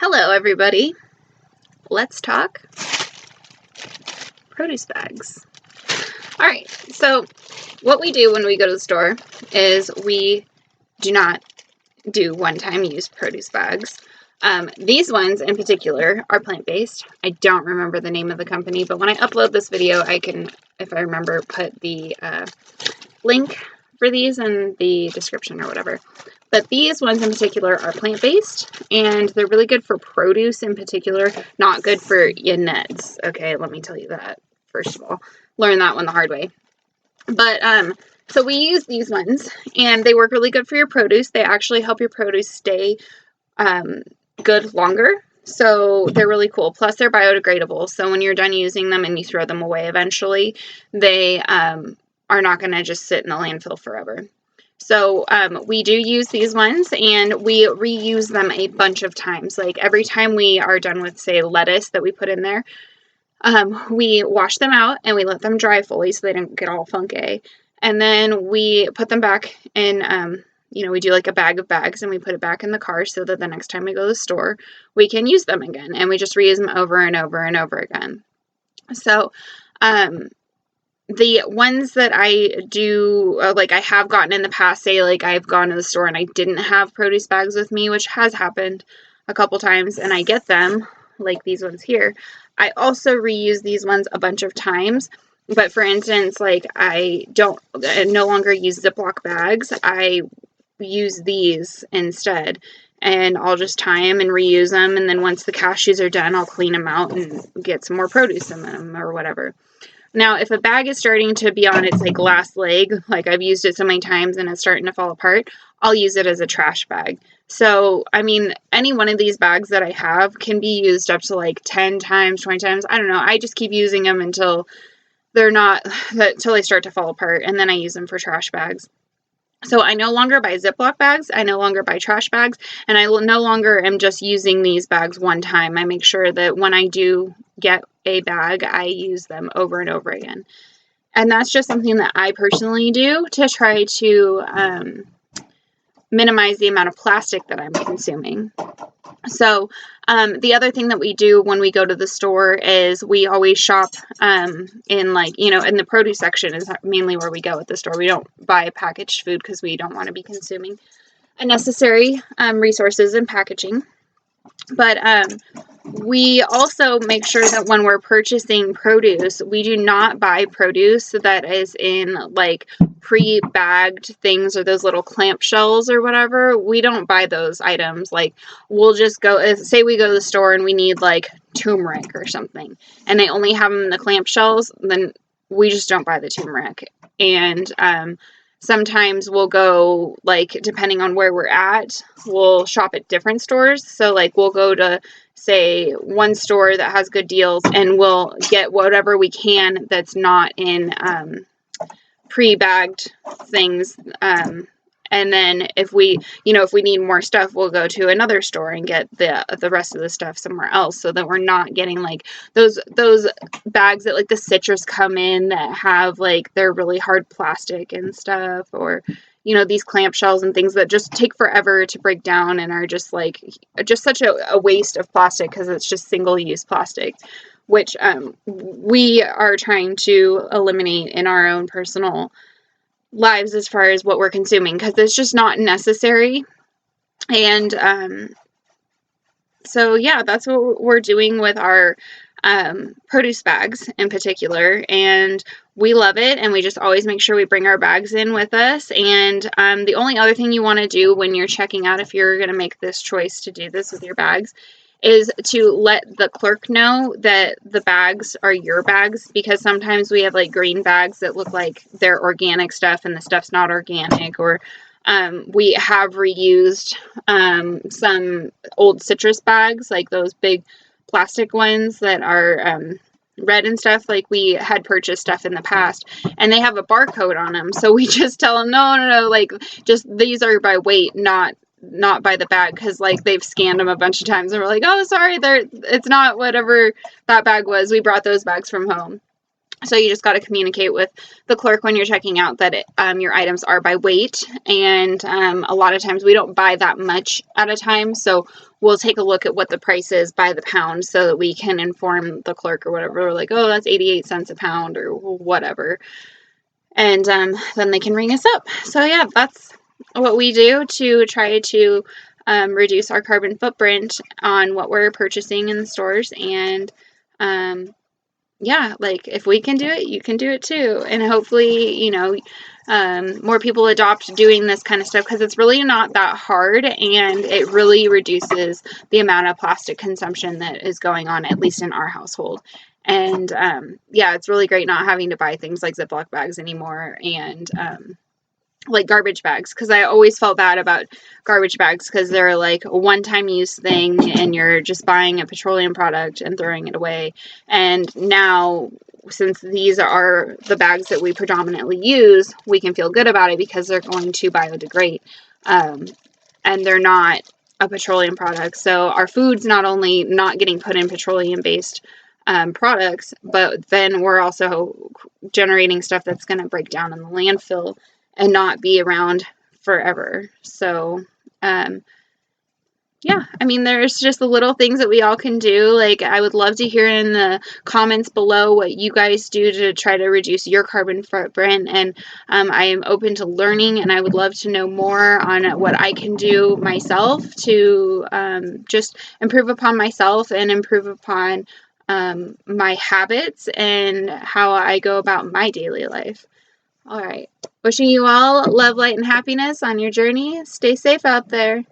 Hello everybody, let's talk produce bags. Alright, so what we do when we go to the store is we do not do one-time use produce bags. These ones in particular are plant-based. I don't remember the name of the company, but when I upload this video I can, if I remember, put the link for these in the description or whatever. But these ones in particular are plant-based, and they're really good for produce in particular, not good for your nuts. Okay, let me tell you that, first of all. Learn that one the hard way. But, so we use these ones, and they work really good for your produce. They actually help your produce stay good longer. So they're really cool. Plus they're biodegradable. So when you're done using them and you throw them away eventually, they are not going to just sit in the landfill forever. So we do use these ones, and we reuse them a bunch of times. Like every time we are done with, say, lettuce that we put in there, we wash them out and we let them dry fully so they don't get all funky. And then we put them back in, we do like a bag of bags and we put it back in the car so that the next time we go to the store, we can use them again. And we just reuse them over and over and over again. So, the ones that I do, like I have gotten in the past, say like I've gone to the store and I didn't have produce bags with me, which has happened a couple times, and I get them, like these ones here. I also reuse these ones a bunch of times, but for instance, like I no longer use Ziploc bags. I use these instead, and I'll just tie them and reuse them, and then once the cashews are done, I'll clean them out and get some more produce in them or whatever. Now, if a bag is starting to be on its like last leg, like I've used it so many times and it's starting to fall apart, I'll use it as a trash bag. So, I mean, any one of these bags that I have can be used up to like 10 times, 20 times. I don't know. I just keep using them until until they start to fall apart, and then I use them for trash bags. So I no longer buy Ziploc bags, I no longer buy trash bags, and I no longer am just using these bags one time. I make sure that when I do get a bag, I use them over and over again. And that's just something that I personally do to try to minimize the amount of plastic that I'm consuming. So the other thing that we do when we go to the store is we always shop in like, in the produce section is mainly where we go at the store. We don't buy packaged food because we don't want to be consuming unnecessary resources in packaging. But we also make sure that when we're purchasing produce, we do not buy produce that is in like pre-bagged things or those little clamp shells or whatever. We don't buy those items. Like we'll just go, say we go to the store and we need like turmeric or something, and they only have them in the clamp shells, then we just don't buy the turmeric. And sometimes we'll go, like, depending on where we're at, we'll shop at different stores. So, like, we'll go to, say, one store that has good deals, and we'll get whatever we can that's not in pre-bagged things. And then if we need more stuff, we'll go to another store and get the rest of the stuff somewhere else, so that we're not getting like those bags that like the citrus come in that have like they're really hard plastic and stuff, or these clamshells and things that just take forever to break down and are just such a waste of plastic because it's just single-use plastic, which we are trying to eliminate in our own personal lives as far as what we're consuming, because it's just not necessary. And so yeah, that's what we're doing with our produce bags in particular, and we love it, and we just always make sure we bring our bags in with us. And the only other thing you want to do when you're checking out, if you're going to make this choice to do this with your bags, is to let the clerk know that the bags are your bags, because sometimes we have like green bags that look like they're organic stuff and the stuff's not organic, or we have reused some old citrus bags, like those big plastic ones that are red and stuff. Like we had purchased stuff in the past and they have a barcode on them, so we just tell them no, like just these are by weight, not by the bag, because like they've scanned them a bunch of times and we're like, oh sorry, it's not whatever that bag was, we brought those bags from home. So you just got to communicate with the clerk when you're checking out that your items are by weight. And a lot of times we don't buy that much at a time. So we'll take a look at what the price is by the pound so that we can inform the clerk or whatever. We're like, oh, that's 88 cents a pound or whatever. And then they can ring us up. So yeah, that's what we do to try to reduce our carbon footprint on what we're purchasing in the stores. And yeah, like if we can do it, you can do it too. And hopefully, you know, more people adopt doing this kind of stuff because it's really not that hard and it really reduces the amount of plastic consumption that is going on, at least in our household. And yeah, it's really great not having to buy things like Ziploc bags anymore and like garbage bags, because I always felt bad about garbage bags because they're like a one-time use thing and you're just buying a petroleum product and throwing it away. And now, since these are the bags that we predominantly use, we can feel good about it because they're going to biodegrade, and they're not a petroleum product. So our food's not only not getting put in petroleum-based products, but then we're also generating stuff that's going to break down in the landfill and not be around forever. So, yeah, I mean, there's just the little things that we all can do. Like, I would love to hear in the comments below what you guys do to try to reduce your carbon footprint. And I am open to learning, and I would love to know more on what I can do myself to just improve upon myself and improve upon my habits and how I go about my daily life. All right. Wishing you all love, light, and happiness on your journey. Stay safe out there.